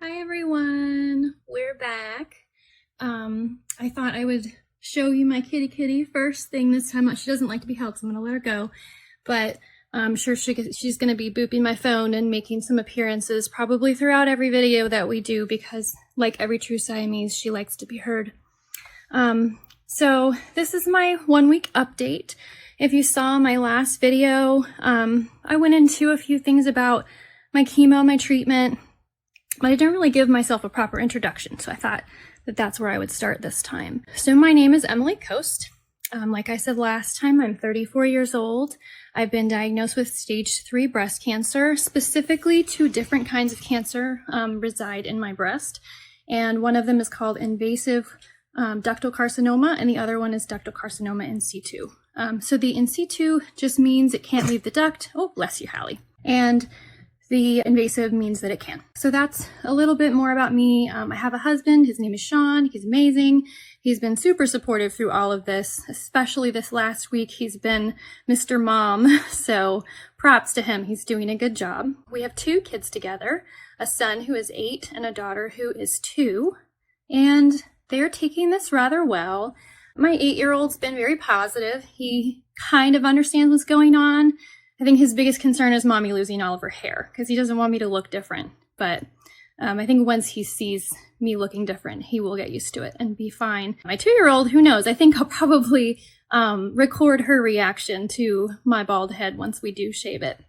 Hi everyone, we're back. I thought I would show you my kitty first thing this time. She doesn't like to be held, so I'm gonna let her go. But I'm sure she's gonna be booping my phone and making some appearances probably throughout every video that we do because, like every true Siamese, she likes to be heard. So this is my 1 week update. If you saw my last video, I went into a few things about my chemo, my treatment, but I didn't really give myself a proper introduction, so I thought that that's where I would start this time. So my name is Emily Coast. Like I said last time, I'm 34 years old. I've been diagnosed with stage 3 breast cancer. Specifically, 2 different kinds of cancer reside in my breast, and one of them is called invasive ductal carcinoma, and the other one is ductal carcinoma in situ. So the in situ just means it can't leave the duct. Oh, bless you, Hallie. And the invasive means that it can. So that's a little bit more about me. I have a husband. His name is Sean. He's amazing. He's been super supportive through all of this, especially this last week. He's been Mr. Mom, so props to him. He's doing a good job. We have 2 kids together, a son who is 8 and a daughter who is 2, and they're taking this rather well. My 8-year-old's been very positive. He kind of understands what's going on. I think his biggest concern is mommy losing all of her hair because he doesn't want me to look different. But I think once he sees me looking different, he will get used to it and be fine. My 2-year-old, who knows? I think I'll probably record her reaction to my bald head once we do shave it,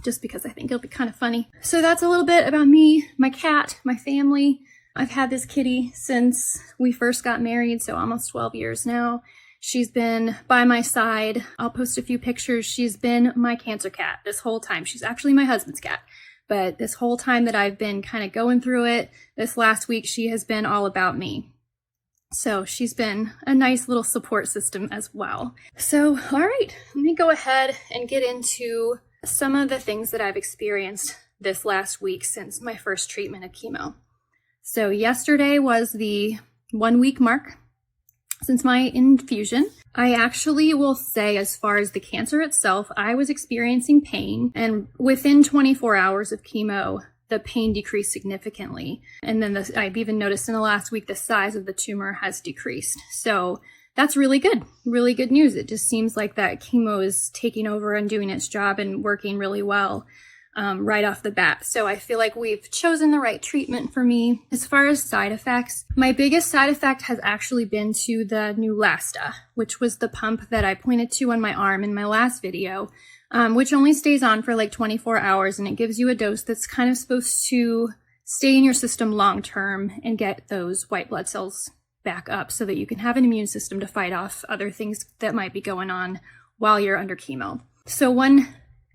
just because I think it'll be kind of funny. So that's a little bit about me, my cat, my family. I've had this kitty since we first got married, so almost 12 years now. She's been by my side. I'll post a few pictures. She's been my cancer cat this whole time. She's actually my husband's cat. But this whole time that I've been kind of going through it, this last week, she has been all about me. So she's been a nice little support system as well. So, all right, let me go ahead and get into some of the things that I've experienced this last week since my first treatment of chemo. So yesterday was the 1 week mark since my infusion. I actually will say, as far as the cancer itself, I was experiencing pain, and within 24 hours of chemo, the pain decreased significantly. And then I've even noticed in the last week, the size of the tumor has decreased. So that's really good news. It just seems like that chemo is taking over and doing its job and working really well. Right off the bat. So I feel like we've chosen the right treatment for me. As far as side effects, my biggest side effect has actually been to the Neulasta, which was the pump that I pointed to on my arm in my last video, which only stays on for like 24 hours, and it gives you a dose that's kind of supposed to stay in your system long term and get those white blood cells back up so that you can have an immune system to fight off other things that might be going on while you're under chemo. So one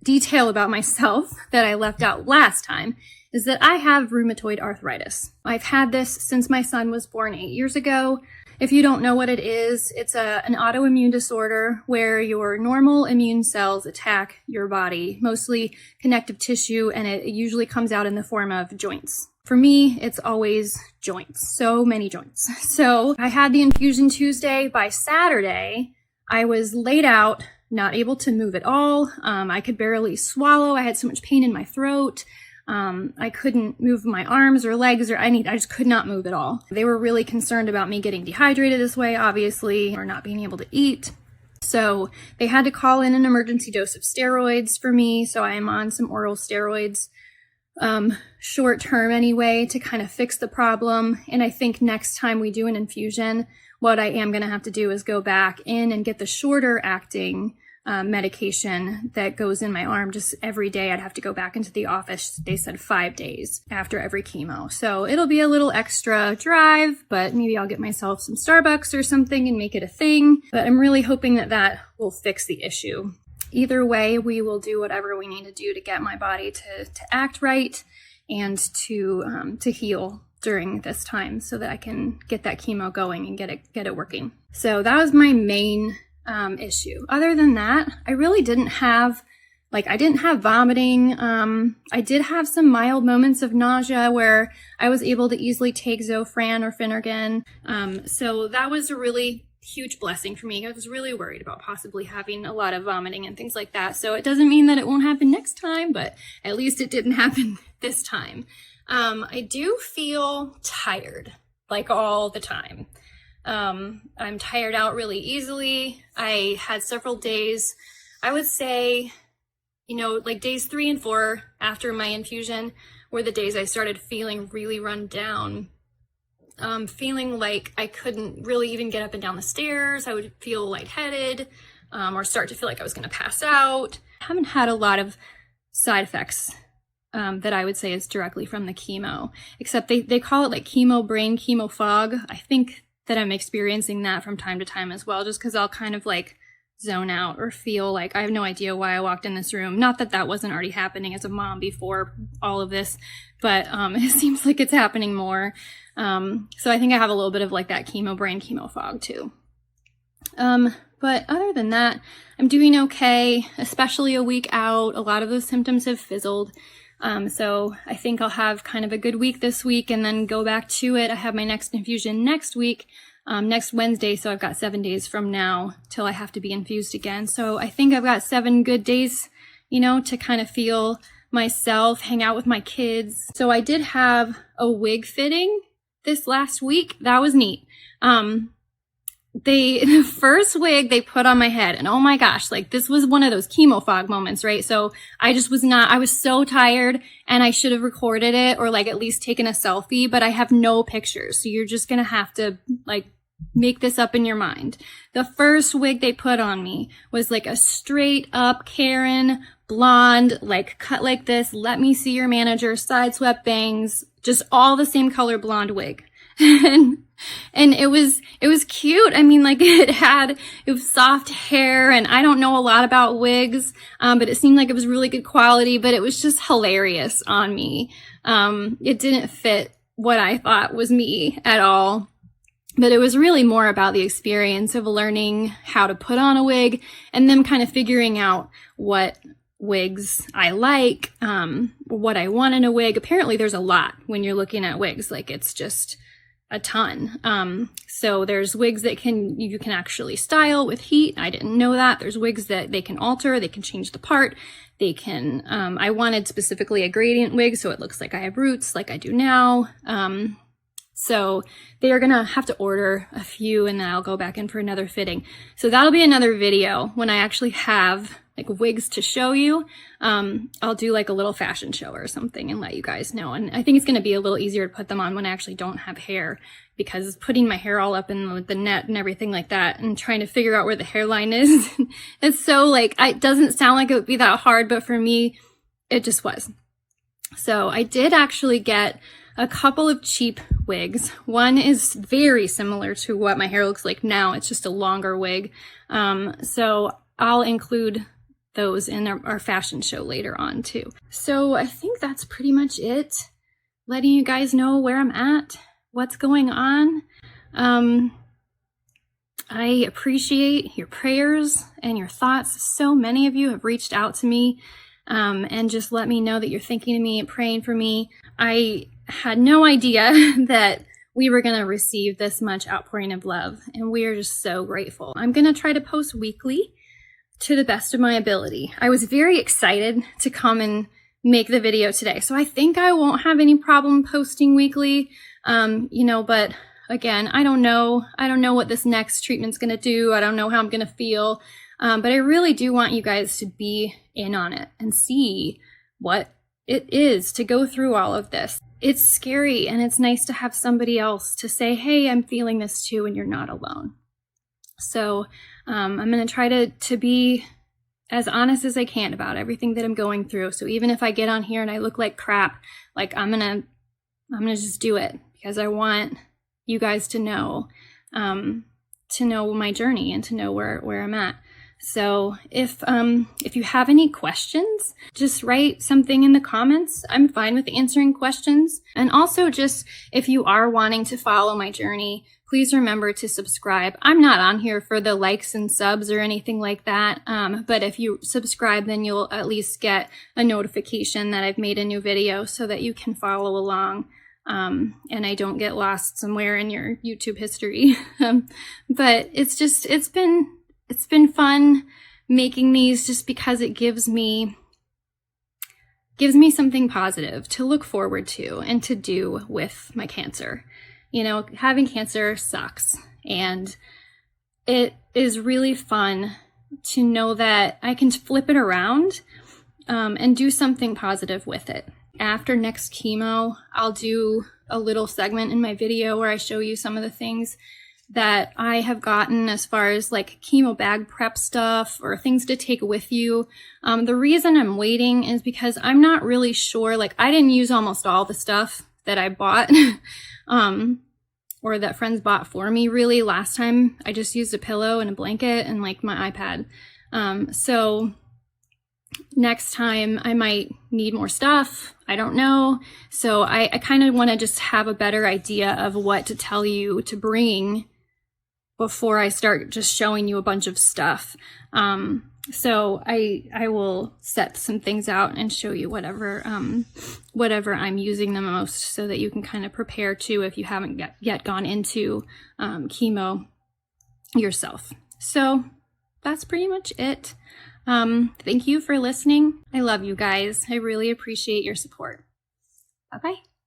detail about myself that I left out last time is that I have rheumatoid arthritis. I've had this since my son was born 8 years ago. If you don't know what it is, it's an autoimmune disorder where your normal immune cells attack your body, mostly connective tissue, and it usually comes out in the form of joints. For me, it's always joints, so many joints. So I had the infusion Tuesday. By Saturday, I was laid out, not able to move at all. I could barely swallow. I had so much pain in my throat. I couldn't move my arms or legs I just could not move at all. They were really concerned about me getting dehydrated this way, obviously, or not being able to eat. So they had to call in an emergency dose of steroids for me. So I am on some oral steroids, short term anyway, to kind of fix the problem. And I think next time we do an infusion, what I am going to have to do is go back in and get the shorter acting medication that goes in my arm just every day. I'd have to go back into the office. They said 5 days after every chemo. So it'll be a little extra drive, but maybe I'll get myself some Starbucks or something and make it a thing. But I'm really hoping that that will fix the issue. Either way, we will do whatever we need to do to get my body to act right and to heal during this time so that I can get that chemo going and get it working. So that was my main issue. Other than that, I really didn't have vomiting. I did have some mild moments of nausea where I was able to easily take Zofran or Phenergan. So that was a really huge blessing for me. I was really worried about possibly having a lot of vomiting and things like that. So it doesn't mean that it won't happen next time, but at least it didn't happen this time. I do feel tired, like all the time. I'm tired out really easily. I had several days, I would say, you know, like days 3 and 4 after my infusion were the days I started feeling really run down. Feeling like I couldn't really even get up and down the stairs. I would feel lightheaded, or start to feel like I was going to pass out. I haven't had a lot of side effects that I would say is directly from the chemo, except they call it like chemo brain, chemo fog. I think that I'm experiencing that from time to time as well, just because I'll kind of like zone out or feel like I have no idea why I walked in this room. Not that that wasn't already happening as a mom before all of this, but it seems like it's happening more. So I think I have a little bit of like that chemo brain, chemo fog too. But other than that, I'm doing okay, especially a week out. A lot of those symptoms have fizzled. So I think I'll have kind of a good week this week and then go back to it. I have my next infusion next week, next Wednesday. So I've got 7 days from now till I have to be infused again. So I think I've got 7 good days, you know, to kind of feel myself, hang out with my kids. So I did have a wig fitting this last week. That was neat. The first wig they put on my head, and oh my gosh, like this was one of those chemo fog moments, right? So I was so tired, and I should have recorded it or like at least taken a selfie, but I have no pictures. So you're just going to have to like make this up in your mind. The first wig they put on me was like a straight up Karen blonde, like cut like this, let me see your manager, side swept bangs, just all the same color blonde wig. And it was cute. I mean, like it was soft hair, and I don't know a lot about wigs, but it seemed like it was really good quality, but it was just hilarious on me. It didn't fit what I thought was me at all, but it was really more about the experience of learning how to put on a wig and then kind of figuring out what wigs I like, what I want in a wig. Apparently there's a lot when you're looking at wigs, like it's just a ton. So there's wigs that you can actually style with heat. I didn't know that. There's wigs that they can alter, they can change the part. They can, I wanted specifically a gradient wig so it looks like I have roots like I do now. So they are gonna have to order a few and then I'll go back in for another fitting. So that'll be another video when I actually have like wigs to show you. I'll do like a little fashion show or something and let you guys know. And I think it's gonna be a little easier to put them on when I actually don't have hair, because putting my hair all up in the net and everything like that and trying to figure out where the hairline is, it's so like, it doesn't sound like it would be that hard, but for me, it just was. So I did actually get a couple of cheap wigs. One is very similar to what my hair looks like now. It's just a longer wig. So I'll include those in our fashion show later on too. So I think that's pretty much it. Letting you guys know where I'm at, what's going on. I appreciate your prayers and your thoughts. So many of you have reached out to me and just let me know that you're thinking of me and praying for me. I had no idea that we were going to receive this much outpouring of love, and we are just so grateful. I'm going to try to post weekly to the best of my ability. I was very excited to come and make the video today, so I think I won't have any problem posting weekly, you know, but again, I don't know what this next treatment's going to do. I don't know how I'm going to feel, but I really do want you guys to be in on it and see what it is to go through all of this. It's scary, and it's nice to have somebody else to say, hey, I'm feeling this too, and you're not alone. So I'm going to try to be as honest as I can about everything that I'm going through. So even if I get on here and I look like crap, like I'm going to just do it because I want you guys to know my journey and to know where I'm at. So if you have any questions, just write something in the comments. I'm fine with answering questions. And also just if you are wanting to follow my journey, please remember to subscribe. I'm not on here for the likes and subs or anything like that. But if you subscribe, then you'll at least get a notification that I've made a new video so that you can follow along. And I don't get lost somewhere in your YouTube history. But it's been fun making these just because it gives me gives me something positive to look forward to and to do with my cancer. You know, having cancer sucks, and it is really fun to know that I can flip it around and do something positive with it. After next chemo, I'll do a little segment in my video where I show you some of the things that I have gotten as far as like chemo bag prep stuff or things to take with you. The reason I'm waiting is because I'm not really sure, like I didn't use almost all the stuff that I bought or that friends bought for me really. Last time I just used a pillow and a blanket and like my iPad. So next time I might need more stuff. I don't know. So I kind of want to just have a better idea of what to tell you to bring before I start just showing you a bunch of stuff. So I will set some things out and show you whatever I'm using the most, so that you can kind of prepare too if you haven't yet gone into chemo yourself. So that's pretty much it. Thank you for listening. I love you guys. I really appreciate your support. Bye-bye.